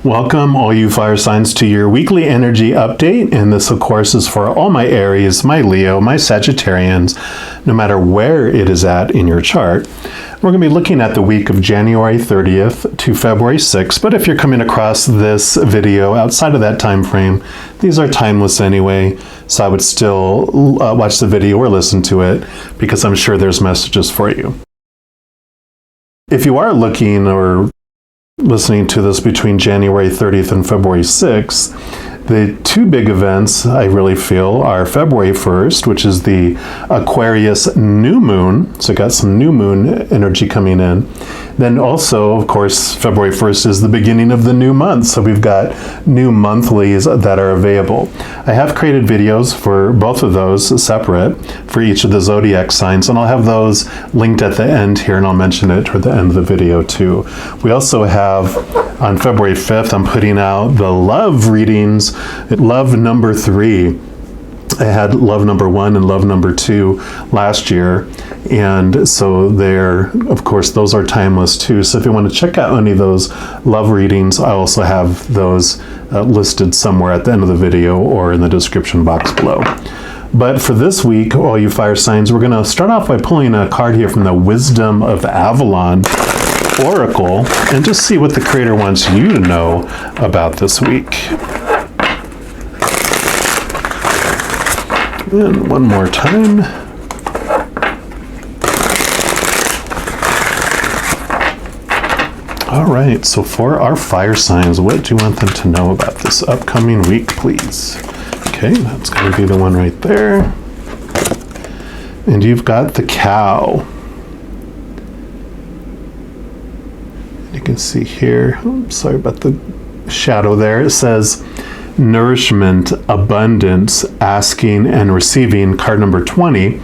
Welcome, all you fire signs, to your weekly energy update. And this, of course, is for all my Aries, my Leo, my Sagittarians, no matter where it is at in your chart. We're going to be looking at the week of January 30th to February 6th. But if you're coming across this video outside of that time frame, these are timeless anyway. So I would still watch the video or listen to it because I'm sure there's messages for you. If you are looking or listening to this between January 30th and February 6th, the two big events I really feel are February 1st, which is the Aquarius new moon. So got some new moon energy coming in. Then also, of course, February 1st is the beginning of the new month. So we've got new monthlies that are available. I have created videos for both of those separate for each of the zodiac signs, and I'll have those linked at the end here, and I'll mention it toward the end of the video too. We also have, on February 5th, I'm putting out the love readings, love number 3. I had love number 1 and love number 2 last year, and so of course, those are timeless too. So if you want to check out any of those love readings, I also have those listed somewhere at the end of the video or in the description box below. But for this week, all you fire signs, we're going to start off by pulling a card here from the Wisdom of Avalon Oracle and just see what the Creator wants you to know about this week. And one more time. All right, so for our fire signs, what do you want them to know about this upcoming week, please? Okay, that's going to be the one right there. And you've got the cow. You can see here, sorry about the shadow there. It says nourishment, abundance, asking and receiving, card number 20,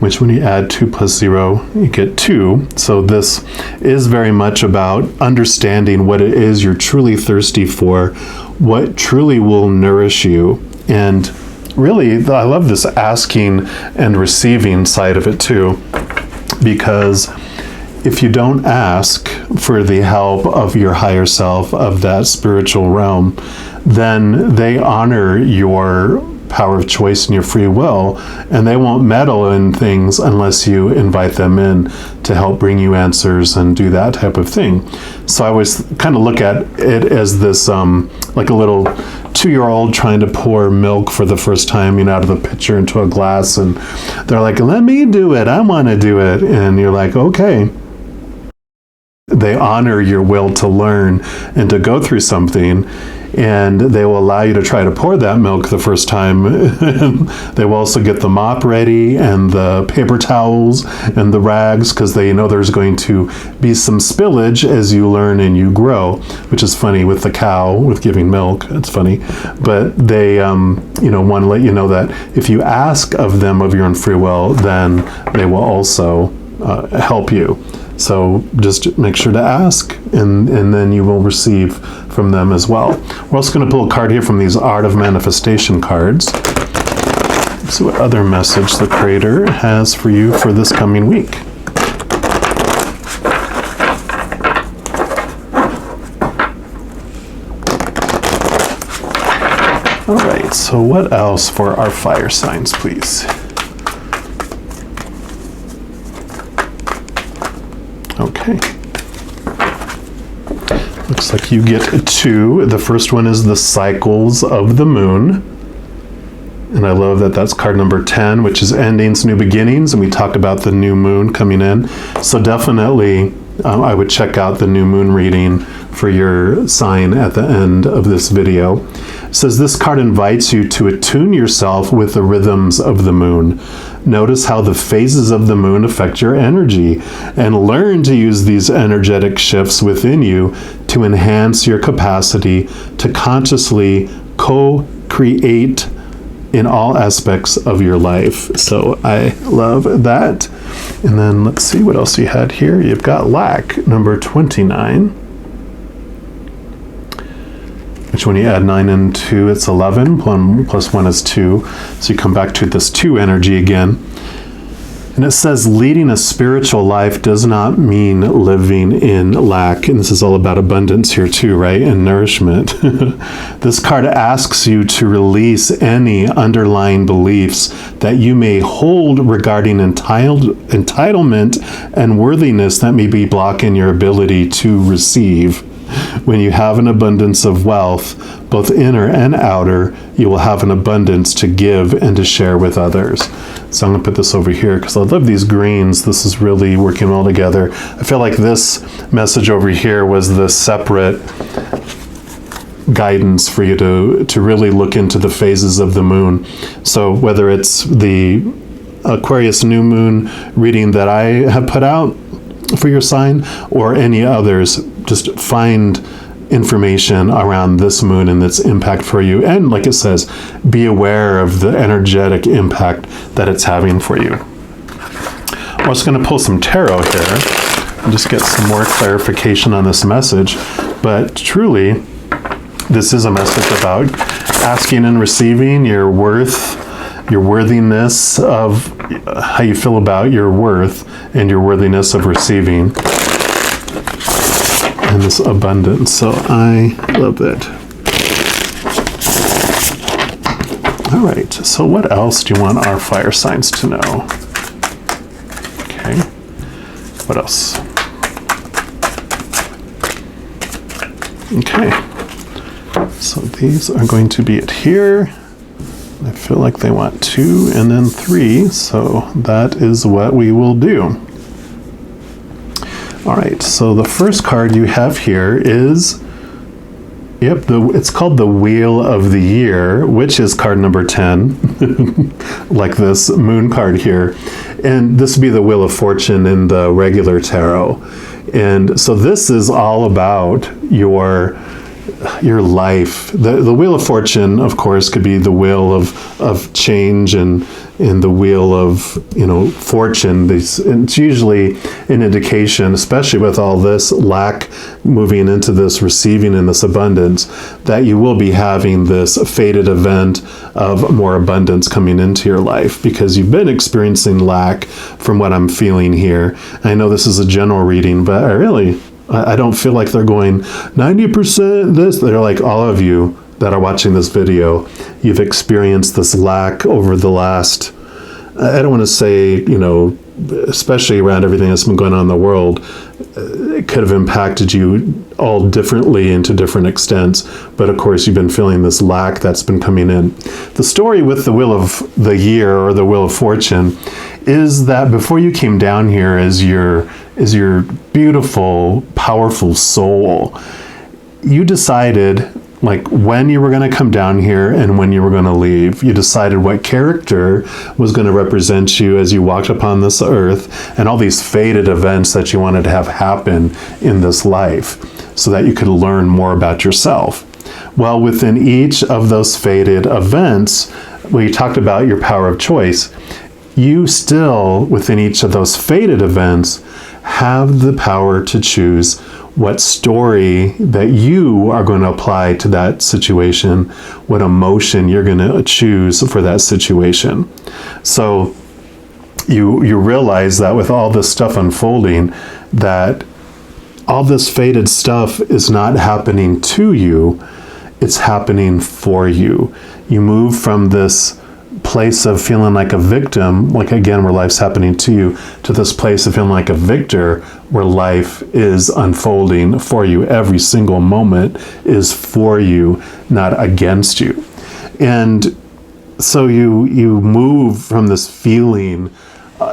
which when you add 2 plus 0, you get 2. So this is very much about understanding what it is you're truly thirsty for, what truly will nourish you. And really, I love this asking and receiving side of it too, because if you don't ask for the help of your higher self, of that spiritual realm, then they honor your power of choice and your free will, and they won't meddle in things unless you invite them in to help bring you answers and do that type of thing. So I always kind of look at it as this, like a little 2-year-old trying to pour milk for the first time, out of a pitcher into a glass, and they're like, let me do it, I want to do it. And you're like, okay. They honor your will to learn and to go through something, and they will allow you to try to pour that milk the first time. They will also get the mop ready and the paper towels and the rags, because they know there's going to be some spillage as you learn and you grow, which is funny with the cow, with giving milk. It's funny. But they want to let you know that if you ask of them of your own free will, then they will also help you. So just make sure to ask, and then you will receive from them as well. We're also going to pull a card here from these Art of Manifestation cards. Let's see what other message the Creator has for you for this coming week. All right, so what else for our fire signs, please? Okay. Looks like you get 2. The first one is the cycles of the moon. And I love that that's card number 10, which is endings, new beginnings. And we talked about the new moon coming in. So definitely I would check out the new moon reading for your sign at the end of this video. It says this card invites you to attune yourself with the rhythms of the moon. Notice how the phases of the moon affect your energy, and learn to use these energetic shifts within you to enhance your capacity to consciously co-create in all aspects of your life. So I love that. And then let's see what else you had here. You've got lack, number 29. Which when you add 9 and 2, it's 11. 1 plus 1 is 2. So you come back to this 2 energy again. And it says leading a spiritual life does not mean living in lack. And this is all about abundance here too, right? And nourishment. This card asks you to release any underlying beliefs that you may hold regarding entitlement and worthiness that may be blocking your ability to receive. When you have an abundance of wealth, both inner and outer, you will have an abundance to give and to share with others. So I'm going to put this over here because I love these greens. This is really working well together. I feel like this message over here was the separate guidance for you to really look into the phases of the moon. So whether it's the Aquarius new moon reading that I have put out for your sign or any others, just find information around this moon and its impact for you. And like it says, be aware of the energetic impact that it's having for you. I'm just going to pull some tarot here and just get some more clarification on this message. But truly, this is a message about asking and receiving your worth, your worthiness of how you feel about your worth and your worthiness of receiving. And this abundance. So I love it. All right. So what else do you want our fire signs to know? Okay. What else? Okay. So these are going to be it here. I feel like they want 2 and then 3. So that is what we will do. All right, so the first card you have here is, it's called the Wheel of the Year, which is card number 10, like this moon card here. And this would be the Wheel of Fortune in the regular tarot. And so this is all about your life. The Wheel of Fortune, of course, could be the wheel of change and the wheel of, fortune. It's usually an indication, especially with all this lack moving into this receiving and this abundance, that you will be having this fated event of more abundance coming into your life because you've been experiencing lack from what I'm feeling here. I know this is a general reading, but I don't feel like they're going 90% this. They're like, all of you that are watching this video, you've experienced this lack over the last, I don't want to say, especially around everything that's been going on in the world, it could have impacted you all differently and to different extents. But of course, you've been feeling this lack that's been coming in. The story with the Wheel of the Year or the Wheel of Fortune is that before you came down here as your beautiful, powerful soul, you decided like when you were going to come down here and when you were going to leave. You decided what character was going to represent you as you walked upon this earth and all these fated events that you wanted to have happen in this life so that you could learn more about yourself. Well, within each of those fated events, we talked about your power of choice. You still, within each of those fated events, have the power to choose what story that you are going to apply to that situation, what emotion you're going to choose for that situation. So you realize that with all this stuff unfolding, that all this fated stuff is not happening to you, it's happening for you. You move from this place of feeling like a victim, like again, where life's happening to you, to this place of feeling like a victor, where life is unfolding for you. Every single moment is for you, not against you. And so you move from this feeling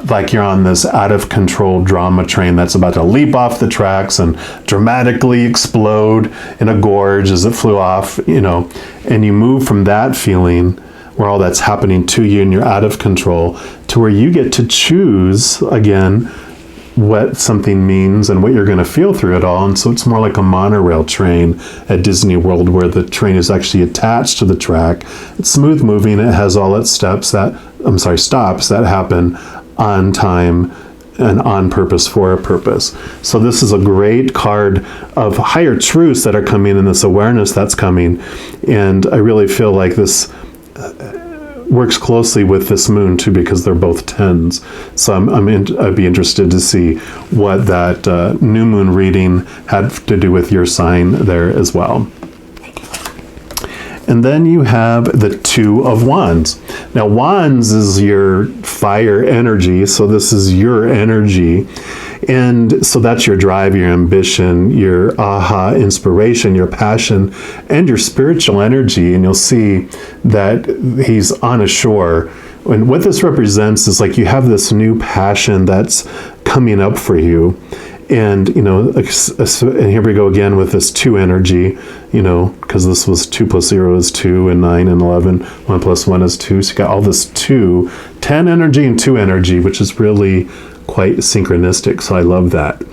like you're on this out of control drama train that's about to leap off the tracks and dramatically explode in a gorge as it flew off, and you move from that feeling where all that's happening to you and you're out of control, to where you get to choose, again, what something means and what you're going to feel through it all. And so it's more like a monorail train at Disney World, where the train is actually attached to the track. It's smooth moving. It has all its stops that happen on time and on purpose for a purpose. So this is a great card of higher truths that are coming and this awareness that's coming. And I really feel like this, works closely with this moon too, because they're both tens. So I'd be interested to see what that new moon reading had to do with your sign there as well. And then you have the Two of Wands. Now, Wands is your fire energy, so this is your energy. And so that's your drive, your ambition, your aha inspiration, your passion, and your spiritual energy. And you'll see that he's on a shore. And what this represents is like you have this new passion that's coming up for you. And, and here we go again with this 2 energy, because this was 2 plus 0 is 2, and 9 and 11, 1 plus 1 is 2. So you got all this 2, 10 energy and 2 energy, which is really quite synchronistic. So I love that.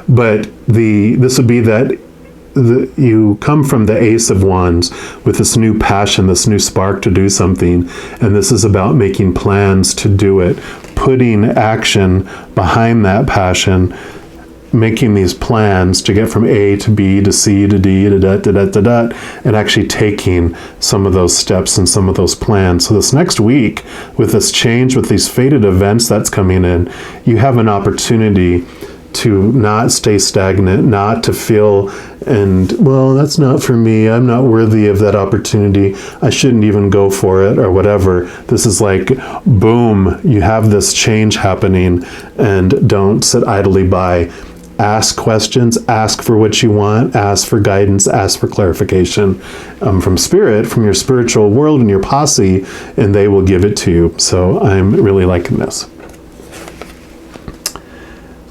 But this would be that you come from the Ace of Wands with this new passion, this new spark to do something. And this is about making plans to do it, putting action behind that passion, making these plans to get from A to B to C to D to dot, and actually taking some of those steps and some of those plans. So this next week, with this change, with these fated events that's coming in, you have an opportunity to not stay stagnant, not to feel, well, that's not for me, I'm not worthy of that opportunity, I shouldn't even go for it, or whatever. This is like, boom, you have this change happening, and don't sit idly by. Ask questions, ask for what you want, ask for guidance, ask for clarification from Spirit, from your spiritual world and your posse, and they will give it to you. So I'm really liking this.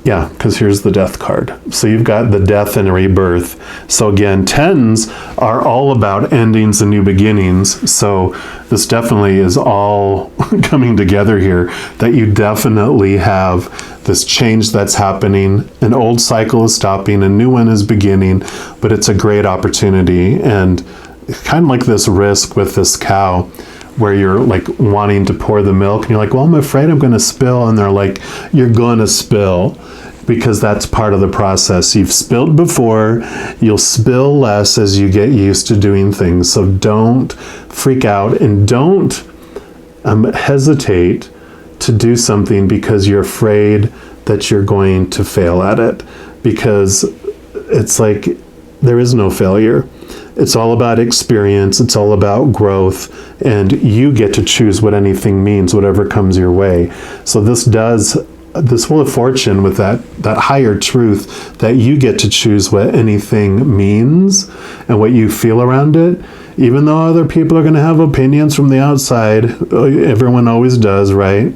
Yeah, because here's the Death card. So you've got the death and rebirth. So again, tens are all about endings and new beginnings. So this definitely is all coming together here, that you definitely have this change that's happening. An old cycle is stopping, a new one is beginning, but it's a great opportunity. And kind of like this risk with this cow, where you're like wanting to pour the milk and you're like, well, I'm afraid I'm going to spill. And they're like, you're going to spill, because that's part of the process. You've spilled before, you'll spill less as you get used to doing things. So don't freak out, and don't hesitate to do something because you're afraid that you're going to fail at it, because it's like there is no failure. It's all about experience. It's all about growth, and you get to choose what anything means, whatever comes your way. So this Wheel of Fortune with that higher truth, that you get to choose what anything means and what you feel around it. Even though other people are going to have opinions from the outside, everyone always does, right?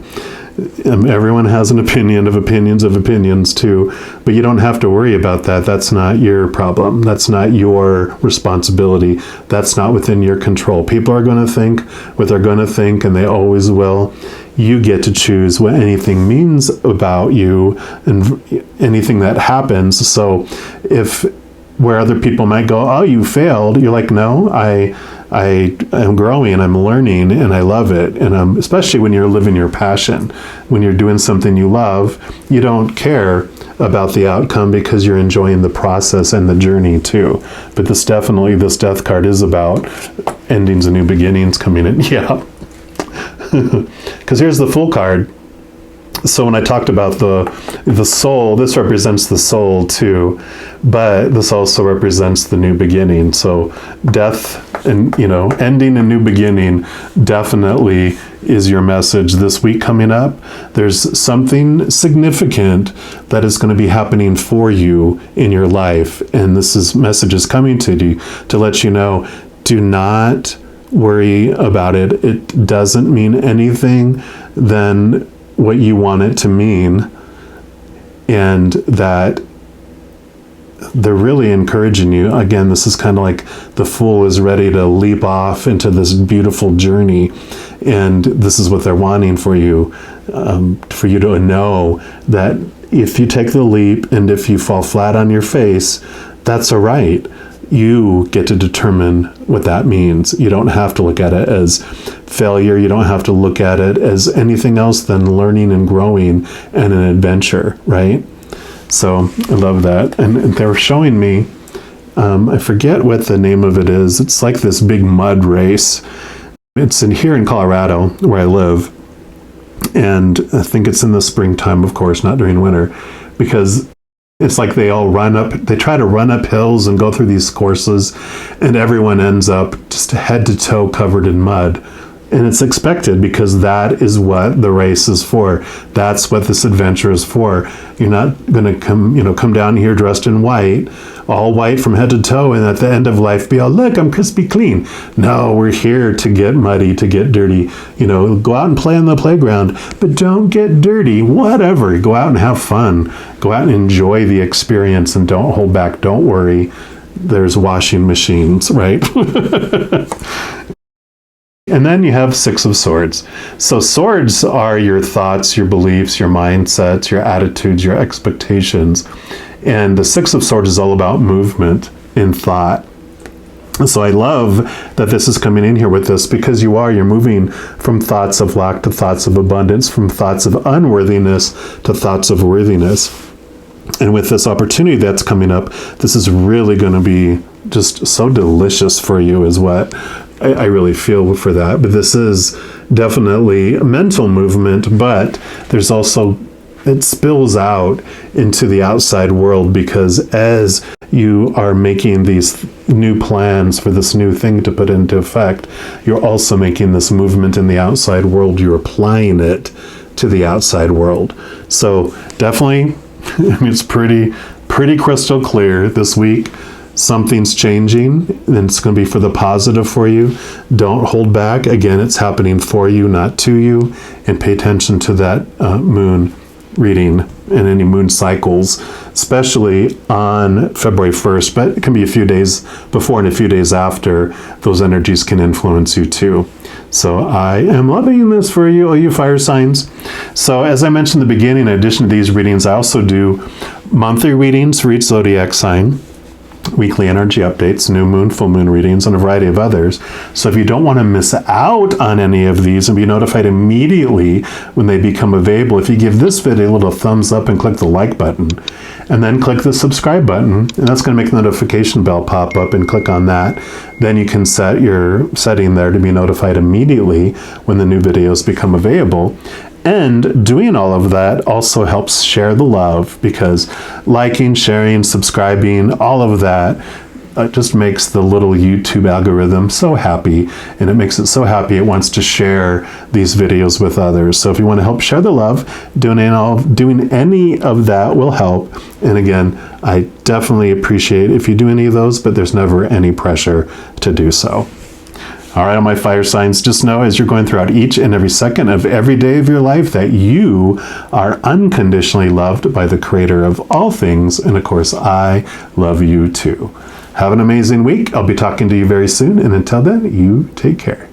Everyone has an opinion of opinions too, but you don't have to worry about that. That's not your problem. That's not your responsibility. That's not within your control. People are going to think what they're going to think, and they always will. You get to choose what anything means about you and anything that happens. So if where other people might go, oh, you failed, you're like, no, I am growing, I'm learning, and I love it. And especially when you're living your passion, when you're doing something you love, you don't care about the outcome because you're enjoying the process and the journey too. But this Death card is about endings and new beginnings coming in. Yeah. Because here's the Fool card. So when I talked about the soul, this represents the soul too, but this also represents the new beginning. So death and, ending and new beginning definitely is your message this week coming up. There's something significant that is going to be happening for you in your life. And message is coming to you to let you know, do not worry about it. It doesn't mean anything than what you want it to mean, and that they're really encouraging you. Again, this is kind of like the Fool is ready to leap off into this beautiful journey, and this is what they're wanting for you to know that if you take the leap and if you fall flat on your face, that's all right. You get to determine what that means. You don't have to look at it as failure. You don't have to look at it as anything else than learning and growing and an adventure, right? So I love that. And they were showing me, I forget what the name of it is. It's like this big mud race. It's in here in Colorado where I live. And I think it's in the springtime, of course, not during winter, because it's like they all they try to run up hills and go through these courses, and everyone ends up just head to toe covered in mud. And it's expected, because that is what the race is for. That's what this adventure is for. You're not going to come down here dressed in white, all white from head to toe, and at the end of life be all, look, I'm crispy clean. No, we're here to get muddy, to get dirty. Go out and play on the playground, but don't get dirty. Whatever. Go out and have fun. Go out and enjoy the experience, and don't hold back. Don't worry. There's washing machines, right? And then you have Six of Swords. So swords are your thoughts, your beliefs, your mindsets, your attitudes, your expectations. And the Six of Swords is all about movement in thought. So I love that this is coming in here with this, because you're moving from thoughts of lack to thoughts of abundance, from thoughts of unworthiness to thoughts of worthiness. And with this opportunity that's coming up, this is really going to be just so delicious for you, is what I really feel for that. But this is definitely a mental movement, but there's also, it spills out into the outside world, because as you are making these new plans for this new thing to put into effect, you're also making this movement in the outside world. You're applying it to the outside world. So definitely, it's pretty crystal clear this week. Something's changing, and it's going to be for the positive for you. Don't hold back. Again, it's happening for you, not to you. And pay attention to that moon reading and any moon cycles, especially on February 1st, but it can be a few days before and a few days after. Those energies can influence you too. So I am loving this for you, all you fire signs. So as I mentioned in the beginning, in addition to these readings, I also do monthly readings for each zodiac sign, weekly energy updates, new moon, full moon readings, and a variety of others. So if you don't want to miss out on any of these and be notified immediately when they become available, if you give this video a little thumbs up and click the like button, and then click the subscribe button, and that's going to make the notification bell pop up, and click on that. Then you can set your setting there to be notified immediately when the new videos become available. And doing all of that also helps share the love, because liking, sharing, subscribing, all of that just makes the little YouTube algorithm so happy, and it makes it so happy it wants to share these videos with others. So if you want to help share the love, doing any of that will help. And again, I definitely appreciate if you do any of those, but there's never any pressure to do so. All right, all my fire signs, just know as you're going throughout each and every second of every day of your life that you are unconditionally loved by the Creator of all things. And of course, I love you too. Have an amazing week. I'll be talking to you very soon. And until then, you take care.